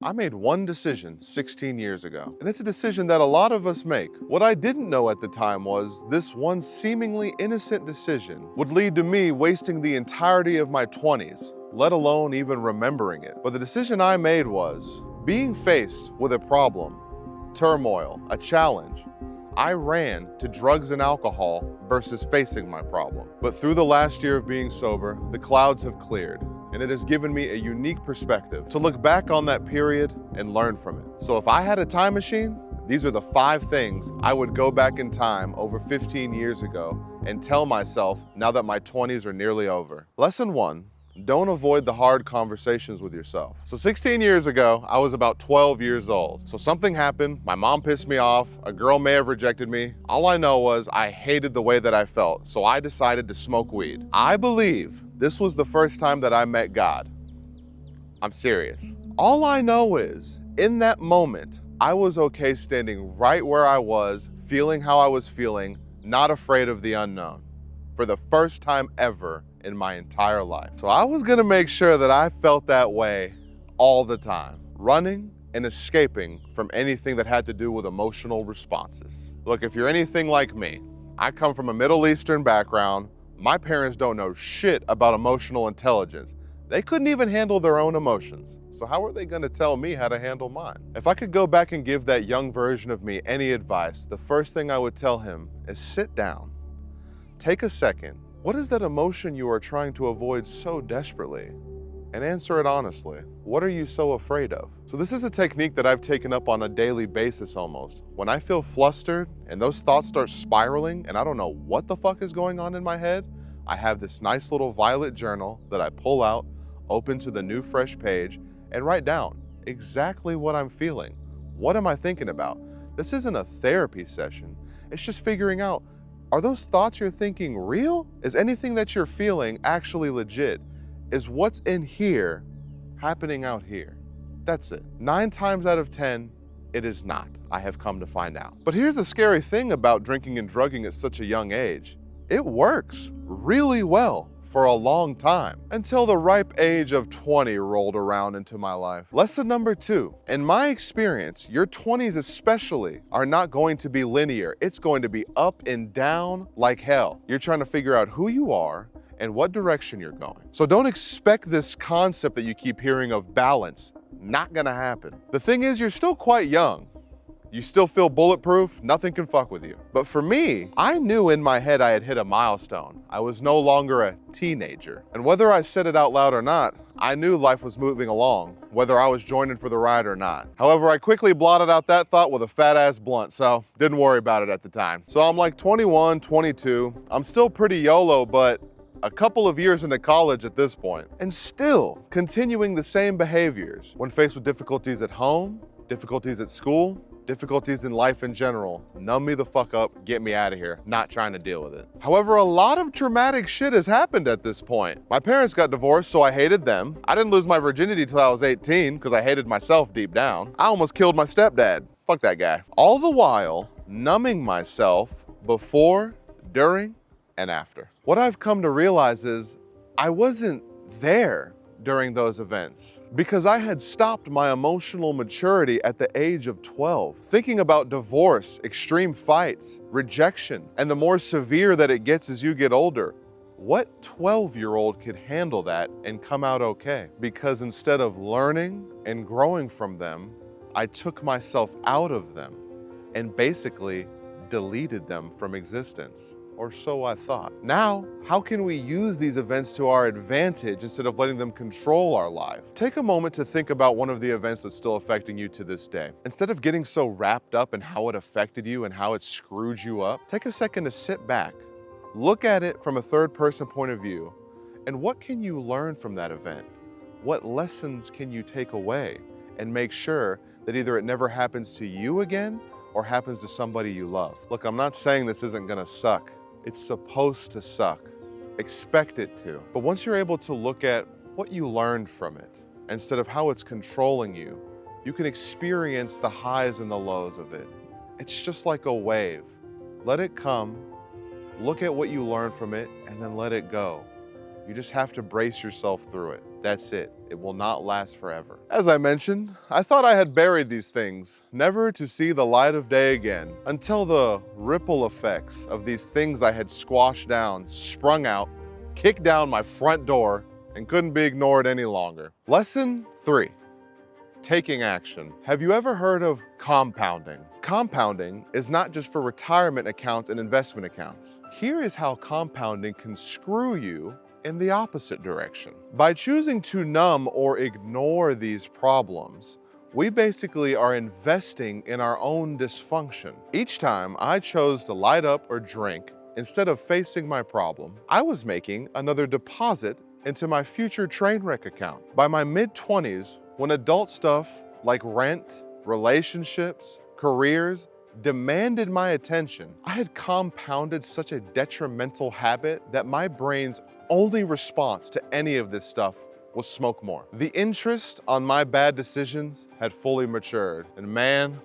I made one decision 16 years ago, and it's a decision that a lot of us make. What I didn't know at the time was this one seemingly innocent decision would lead to me wasting the entirety of my 20s, let alone even remembering it. But the decision I made was being faced with a problem, turmoil, a challenge. I ran to drugs and alcohol versus facing my problem. But through the last year of being sober, the clouds have cleared, and it has given me a unique perspective to look back on that period and learn from it. So if I had a time machine, these are the 5 things I would go back in time over 15 years ago and tell myself now that my 20s are nearly over. Lesson 1. Don't avoid the hard conversations with yourself. So 16 years ago, I was about 12 years old. So something happened, my mom pissed me off, a girl may have rejected me. All I know was I hated the way that I felt, so I decided to smoke weed. I believe this was the first time that I met God. I'm serious. All I know is, in that moment, I was okay standing right where I was, feeling how I was feeling, not afraid of the unknown. For the first time ever in my entire life. So I was gonna make sure that I felt that way all the time, running and escaping from anything that had to do with emotional responses. Look, if you're anything like me, I come from a Middle Eastern background. My parents don't know shit about emotional intelligence. They couldn't even handle their own emotions. So how are they gonna tell me how to handle mine? If I could go back and give that young version of me any advice, the first thing I would tell him is sit down, take a second. What is that emotion you are trying to avoid so desperately? And answer it honestly. What are you so afraid of? So this is a technique that I've taken up on a daily basis almost. When I feel flustered and those thoughts start spiraling and I don't know what the fuck is going on in my head, I have this nice little violet journal that I pull out, open to the new fresh page, and write down exactly what I'm feeling. What am I thinking about? This isn't a therapy session. It's just figuring out, are those thoughts you're thinking real? Is anything that you're feeling actually legit? Is what's in here happening out here? That's it. 9 times out of 10, it is not, I have come to find out. But here's the scary thing about drinking and drugging at such a young age. It works really well for a long time, until the ripe age of 20 rolled around into my life. Lesson number 2, in my experience, your 20s especially are not going to be linear. It's going to be up and down like hell. You're trying to figure out who you are and what direction you're going. So don't expect this concept that you keep hearing of balance. Not gonna happen. The thing is, you're still quite young. You still feel bulletproof, nothing can fuck with you. But for me, I knew in my head I had hit a milestone. I was no longer a teenager. And whether I said it out loud or not, I knew life was moving along, whether I was joining for the ride or not. However, I quickly blotted out that thought with a fat ass blunt, so didn't worry about it at the time. So I'm like 21, 22. I'm still pretty YOLO, but a couple of years into college at this point, and still continuing the same behaviors when faced with difficulties at home, difficulties at school, difficulties in life in general. Numb me the fuck up, get me out of here. Not trying to deal with it. However, a lot of traumatic shit has happened at this point. My parents got divorced, so I hated them. I didn't lose my virginity till I was 18 because I hated myself deep down. I almost killed my stepdad. Fuck that guy. All the while, numbing myself before, during, and after. What I've come to realize is I wasn't there during those events because I had stopped my emotional maturity at the age of 12. Thinking about divorce, extreme fights, rejection, and the more severe that it gets as you get older. What 12-year-old could handle that and come out okay? Because instead of learning and growing from them, I took myself out of them and basically deleted them from existence. Or so I thought. Now, how can we use these events to our advantage instead of letting them control our life? Take a moment to think about one of the events that's still affecting you to this day. Instead of getting so wrapped up in how it affected you and how it screwed you up, take a second to sit back, look at it from a third-person point of view, and what can you learn from that event? What lessons can you take away and make sure that either it never happens to you again or happens to somebody you love? Look, I'm not saying this isn't gonna suck. It's supposed to suck. Expect it to. But once you're able to look at what you learned from it, instead of how it's controlling you, you can experience the highs and the lows of it. It's just like a wave. Let it come, look at what you learned from it, and then let it go. You just have to brace yourself through it. That's it. It will not last forever. As I mentioned, I thought I had buried these things, never to see the light of day again, until the ripple effects of these things I had squashed down sprung out, kicked down my front door, and couldn't be ignored any longer. Lesson 3. Taking action. Have you ever heard of compounding? Compounding is not just for retirement accounts and investment accounts. Here is how compounding can screw you in the opposite direction. By choosing to numb or ignore these problems, we basically are investing in our own dysfunction. Each time I chose to light up or drink instead of facing my problem, I was making another deposit into my future train wreck account. By my mid-20s, when adult stuff like rent, relationships, careers demanded my attention, I had compounded such a detrimental habit that my brain's only response to any of this stuff was smoke more. The interest on my bad decisions had fully matured, and man,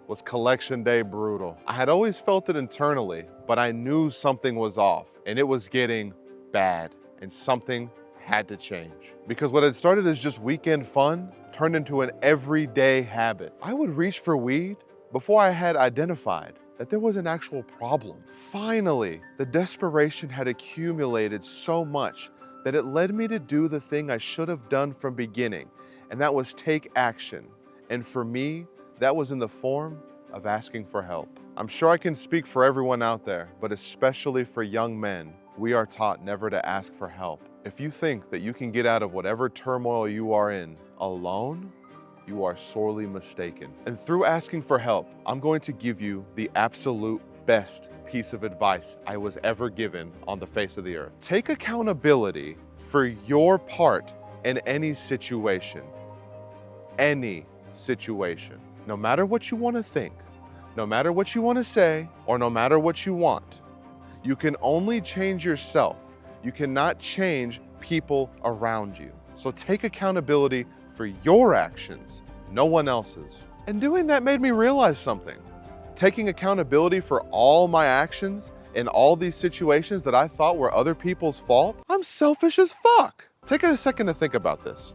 was collection day brutal. I had always felt it internally, but I knew something was off, and it was getting bad, and something had to change. Because what had started as just weekend fun turned into an everyday habit. I would reach for weed before I had identified that there was an actual problem. Finally, the desperation had accumulated so much that it led me to do the thing I should have done from beginning, and that was take action. And for me, that was in the form of asking for help. I'm sure I can speak for everyone out there, but especially for young men, we are taught never to ask for help. If you think that you can get out of whatever turmoil you are in alone, you are sorely mistaken. And through asking for help, I'm going to give you the absolute best piece of advice I was ever given on the face of the earth. Take accountability for your part in any situation. Any situation. No matter what you want to think, no matter what you want to say, or no matter what you want, you can only change yourself. You cannot change people around you. So take accountability for your actions, no one else's. And doing that made me realize something. Taking accountability for all my actions in all these situations that I thought were other people's fault, I'm selfish as fuck. Take a second to think about this.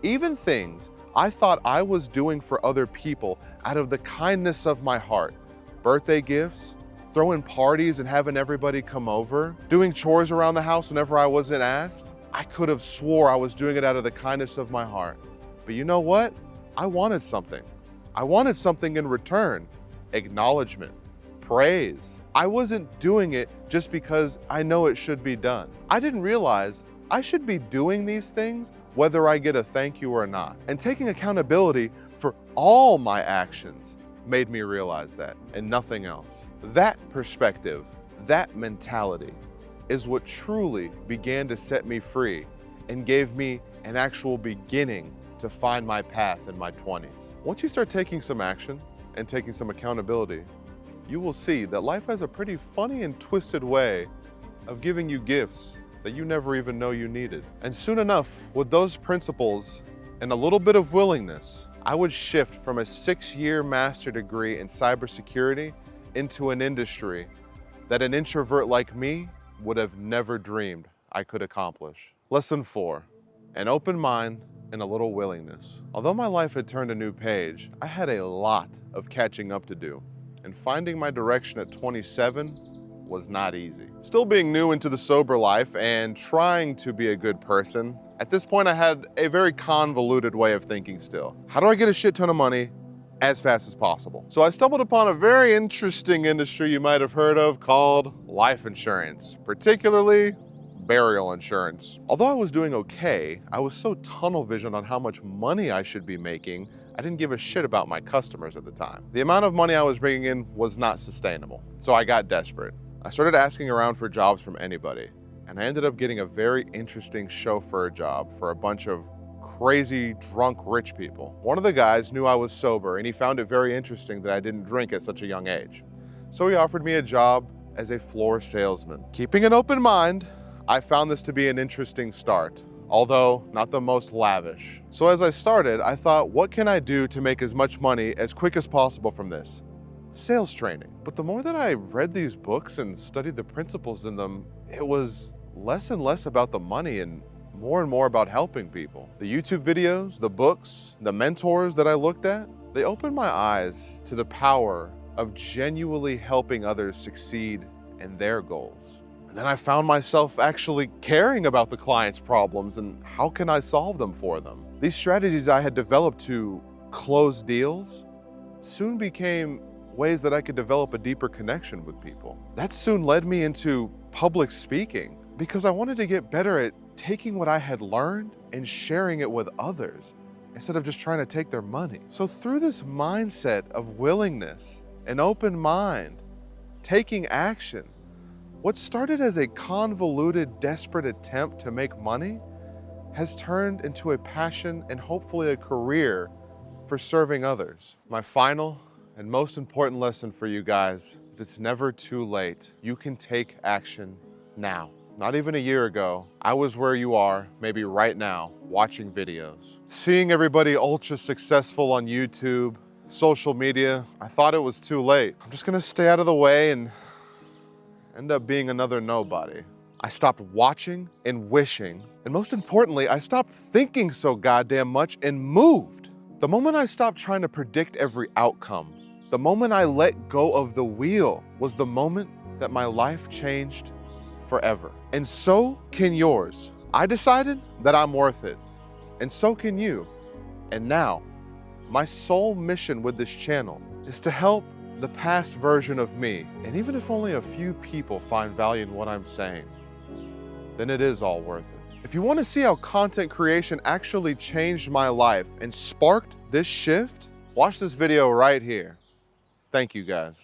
Even things I thought I was doing for other people out of the kindness of my heart, birthday gifts, throwing parties and having everybody come over, doing chores around the house whenever I wasn't asked, I could have swore I was doing it out of the kindness of my heart. But you know what? I wanted something. I wanted something in return. Acknowledgement, praise. I wasn't doing it just because I know it should be done. I didn't realize I should be doing these things whether I get a thank you or not. And taking accountability for all my actions made me realize that, and nothing else. That perspective, that mentality, is what truly began to set me free and gave me an actual beginning to find my path in my 20s. Once you start taking some action and taking some accountability, you will see that life has a pretty funny and twisted way of giving you gifts that you never even know you needed. And soon enough, with those principles and a little bit of willingness, I would shift from a 6-year master degree in cybersecurity into an industry that an introvert like me would have never dreamed I could accomplish. Lesson 4, an open mind and a little willingness. Although my life had turned a new page, I had a lot of catching up to do, and finding my direction at 27 was not easy. Still being new into the sober life and trying to be a good person, at this point I had a very convoluted way of thinking still. How do I get a shit ton of money as fast as possible? So I stumbled upon a very interesting industry you might have heard of called life insurance, particularly burial insurance. Although I was doing okay, I was so tunnel visioned on how much money I should be making, I didn't give a shit about my customers at the time. The amount of money I was bringing in was not sustainable, so I got desperate. I started asking around for jobs from anybody, and I ended up getting a very interesting chauffeur job for a bunch of crazy, drunk, rich people. One of the guys knew I was sober, and he found it very interesting that I didn't drink at such a young age. So he offered me a job as a floor salesman. Keeping an open mind, I found this to be an interesting start, although not the most lavish. So as I started, I thought, what can I do to make as much money as quick as possible from this? Sales training. But the more that I read these books and studied the principles in them, it was less and less about the money and more and more about helping people. The YouTube videos, the books, the mentors that I looked at, they opened my eyes to the power of genuinely helping others succeed in their goals. And then I found myself actually caring about the client's problems and how can I solve them for them. These strategies I had developed to close deals soon became ways that I could develop a deeper connection with people. That soon led me into public speaking because I wanted to get better at taking what I had learned and sharing it with others instead of just trying to take their money. So through this mindset of willingness, an open mind, taking action, what started as a convoluted, desperate attempt to make money has turned into a passion and hopefully a career for serving others. My final and most important lesson for you guys is it's never too late. You can take action now. Not even a year ago, I was where you are, maybe right now, watching videos. Seeing everybody ultra successful on YouTube, social media, I thought it was too late. I'm just gonna stay out of the way and end up being another nobody. I stopped watching and wishing, and most importantly, I stopped thinking so goddamn much and moved. The moment I stopped trying to predict every outcome, the moment I let go of the wheel was the moment that my life changed forever. And so can yours. I decided that I'm worth it, and so can you. And now, my sole mission with this channel is to help the past version of me, and even if only a few people find value in what I'm saying, then it is all worth it. If you want to see how content creation actually changed my life and sparked this shift, watch this video right here. Thank you guys.